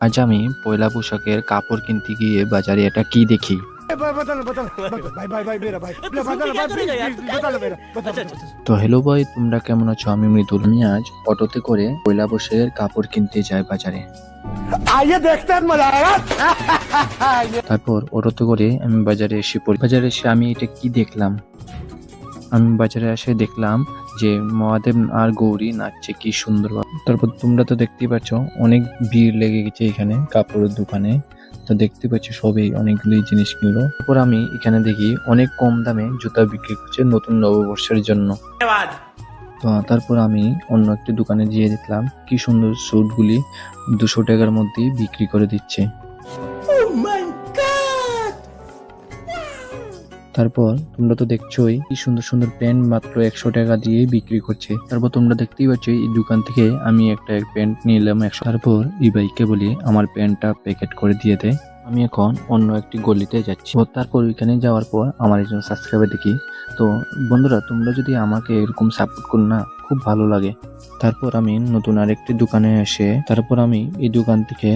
আজ আমি পয়লা বৈশাখের কাপড় কিনতে গিয়ে বাজারে এটা কি দেখি। भाई भाई भाई मेरा भाई बताना भाई प्लीज बताना मेरा अच्छा अच्छा তো হ্যালো ভাই, তোমরা কেমন আছো? আমি মৃদুল। আমি আজ অটোতে করে পয়লা বৈশাখের কাপড় কিনতে যাই বাজারে। आइए देखते हैं मजा आएगा তারপর অটোতে করে আমি বাজারে এসে পড়ি। বাজারে এসে আমি এটা কি দেখলাম, আমি বাজারে এসে দেখলাম যে মহাদেব আর গৌরী নাচছে কি সুন্দর। তারপর তোমরা তো দেখতেই পাচ্ছ অনেক ভিড় লেগে গেছে এখানে কাপড়ের দোকানে। তো দেখতে পাচ্ছি সবই অনেকগুলি জিনিস কিনলো। তারপর আমি এখানে দেখি অনেক কম দামে জুতা বিক্রি করছে নতুন নববর্ষের জন্য। তো তারপর আমি অন্য একটি দোকানে গিয়ে দেখলাম কি সুন্দর স্যুটগুলি 200 টাকার মধ্যে বিক্রি করে দিচ্ছে। তারপর তোমরা তো দেখছোই কি সুন্দর সুন্দর প্যান্ট মাত্র 100 টাকা দিয়ে বিক্রি করছে। তারপর তোমরা দেখতেই পাচ্ছ এই দোকান থেকে আমি একটা প্যান্ট নিলাম 100। তারপর এই ভাইকে বলি আমার প্যান্টটা প্যাকেট করে দিয়ে দে। আমি এখন অন্য একটি গলিতে যাচ্ছি। তারপর ওইখানে যাওয়ার পর আমার একজন সাবস্ক্রাইবার দেখি। তো বন্ধুরা, তোমরা যদি আমাকে এরকম সাপোর্ট করো না, খুব ভালো লাগে। তারপর আমি নতুন আরেকটি দোকানে এসে তারপর আমি এই দোকান থেকে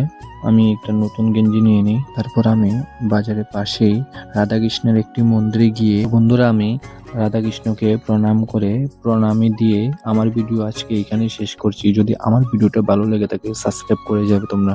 আমি একটা নতুন গেঞ্জি নিয়ে নিই। তারপর আমি বাজারের পাশেই রাধাকৃষ্ণের একটি মন্দিরে গিয়ে বন্ধুরা আমি রাধাকৃষ্ণকে প্রণাম করে প্রণামী দিয়ে আমার ভিডিও আজকে এখানে শেষ করছি। যদি আমার ভিডিওটা ভালো লেগে থাকে সাবস্ক্রাইব করে যাবে তোমরা।